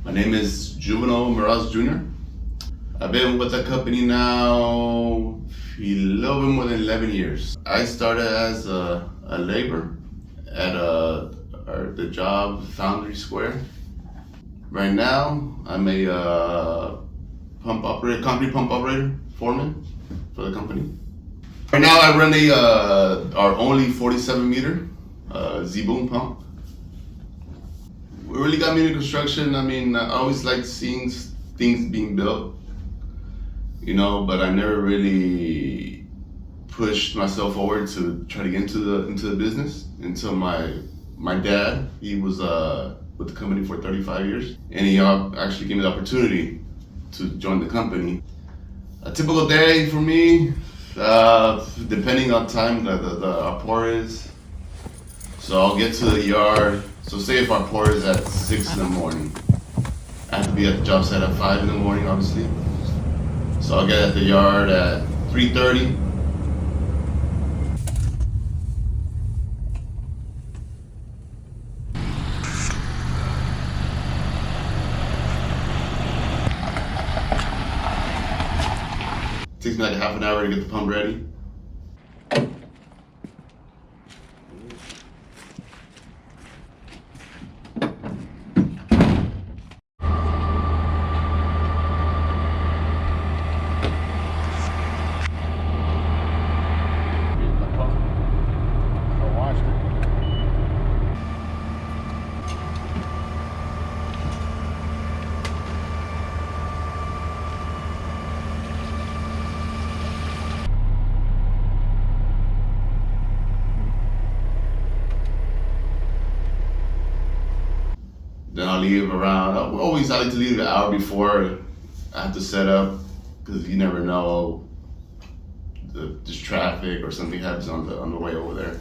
My name is Juvenal Meraz Jr. I've been with the company now a little bit more than 11 years. I started as a laborer at the job Foundry Square. Right now, I'm a concrete pump operator, foreman for the company. Right now, I run our only 47 meter Z-boom pump. What really got me into construction, I always liked seeing things being built, but I never really pushed myself forward to try to get into the business until my dad. He was with the company for 35 years, and he actually gave me the opportunity to join the company. A typical day for me, depending on time our pour is. So I'll get to the yard. So say if our pour is at 6 in the morning, I have to be at the job site at 5 in the morning, obviously. So I'll get at the yard at 3:30. Takes me like a half an hour to get the pump ready. Then I'll leave around. I like to leave an hour before I have to set up, because you never know, there's traffic or something happens on the way over there.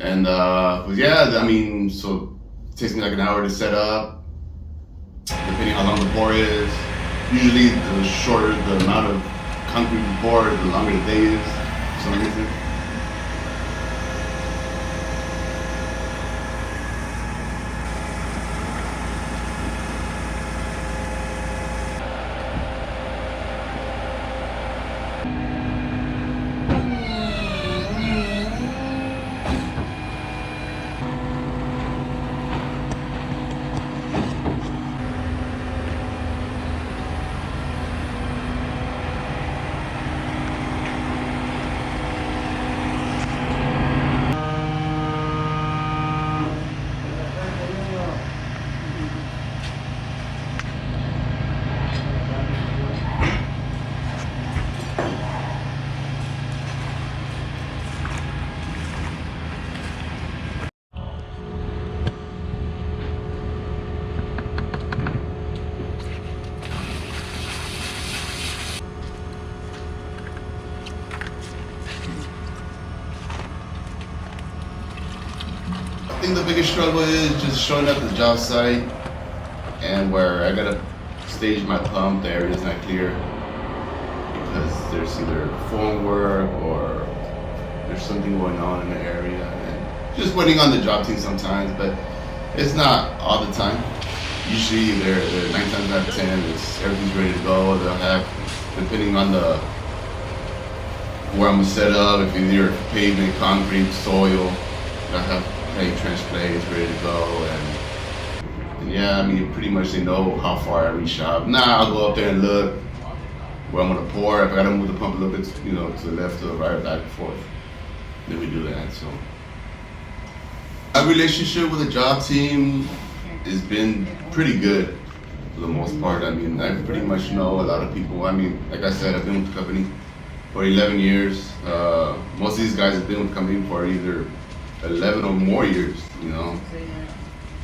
And so it takes me like an hour to set up, depending how long the pour is. Usually the shorter the amount of concrete we pour, the longer the day is, for some reason. I think the biggest struggle is just showing up at the job site, and where I gotta stage my pump, the area's not clear because there's either phone work or there's something going on in the area, and just waiting on the job team sometimes, but it's not all the time. Usually they're 9 times out of 10, everything's ready to go. They'll have, depending on where I'm gonna set up, if it's either pavement, concrete, soil, they'll have trench plates ready to go, and pretty much they know how far every shop. I'll go up there and look where I'm gonna pour. If I gotta move the pump a little bit, to the left, to the right, back and forth, then we do that. So my relationship with the job team has been pretty good for the most part. I pretty much know a lot of people. Like I said, I've been with the company for 11 years. Most of these guys have been with the company for either 11 or more years,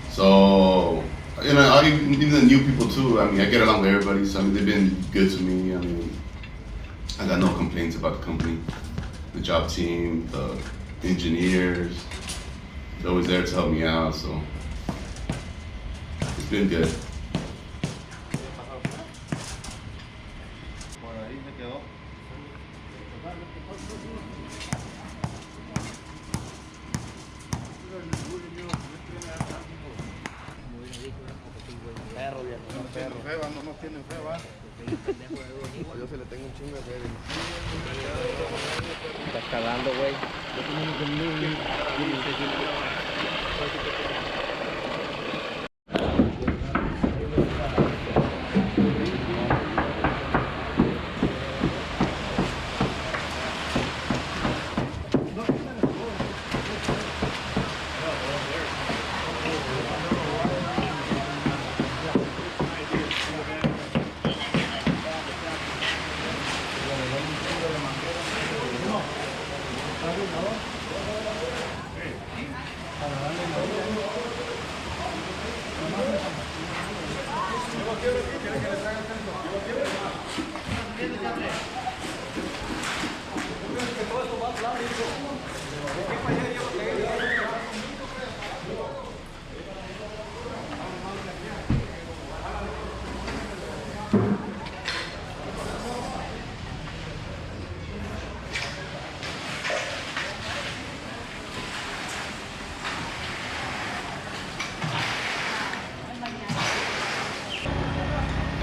So, even the new people too. I get along with everybody. So they've been good to me. I got no complaints about the company. the job team, the engineers. They're always there to help me out, so it's been good. No tienen fe, va. Yo se le tengo un chingo de fe. Estás cagando, güey.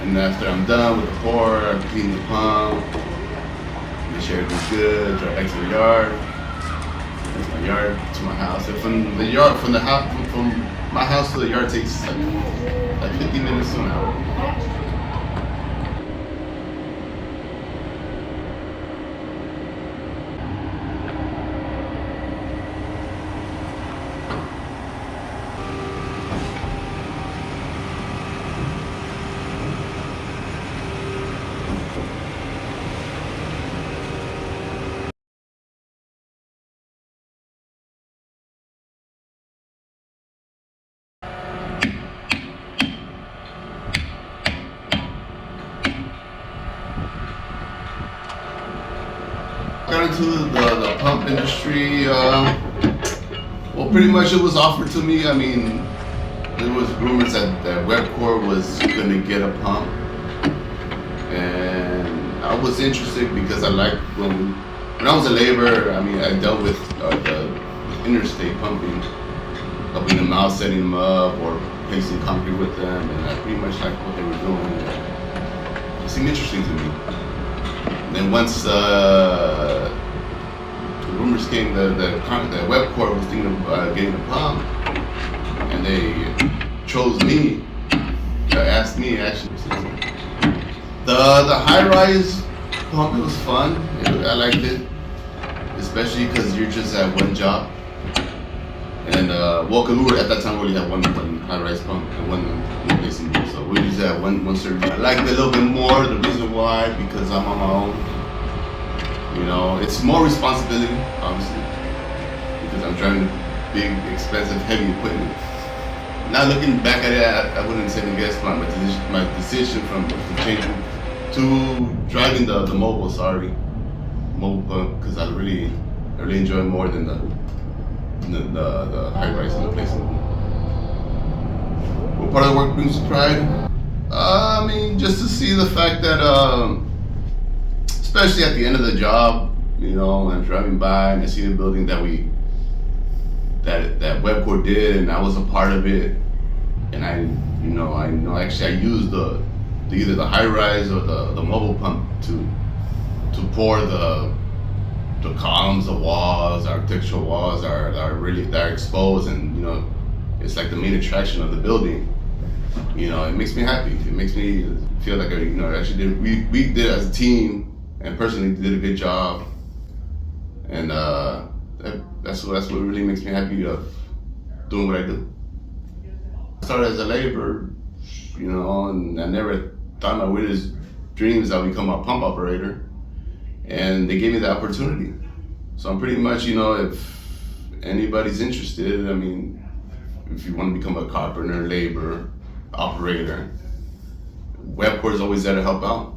And after I'm done with the pour, I clean the pump, make sure everything's good, drive back to the yard. That's my yard to my house. And from the yard, from my house to the yard takes like 50 minutes to an hour. Got into the pump industry. Well, pretty much it was offered to me. I mean, there was rumors that Webcor was gonna get a pump, and I was interested because I liked when I was a laborer. I mean, I dealt with the interstate pumping, helping them out, setting them up, or placing concrete with them, and I pretty much liked what they were doing. It seemed interesting to me. And then once the rumors came that Webcor was thinking of getting a pump, and they chose me, asked me actually. The high-rise pump, it was fun. I liked it, especially because you're just at one job. And well, Kalur at that time we only had one high-rise pump and one replacing pump, so we just had one service. I liked it a little bit more. The reason why, because I'm on my own. You know, it's more responsibility, obviously, because I'm driving big, expensive, heavy equipment. Now looking back at it, I wouldn't second guess my decision from changing to driving the mobile pump, because I really enjoy more than the high rise and the placement. What part of the work brings you pride? I mean, just to see the fact that, especially at the end of the job, you know, when I'm driving by and I see the building that Webcor did, and I was a part of it, and I know actually I used either the high rise or the mobile pump to pour the columns, the walls, the architectural walls are exposed, and you know, it's like the main attraction of the building. You know, it makes me happy. It makes me feel like actually we did as a team and personally did a good job, and that's what really makes me happy of doing what I do. I started as a laborer, you know, and I never thought in my wildest dreams I'd become a pump operator, and they gave me the opportunity. So I'm pretty much, you know, if anybody's interested, I mean, if you want to become a carpenter, laborer, operator, Webcor is always there to help out.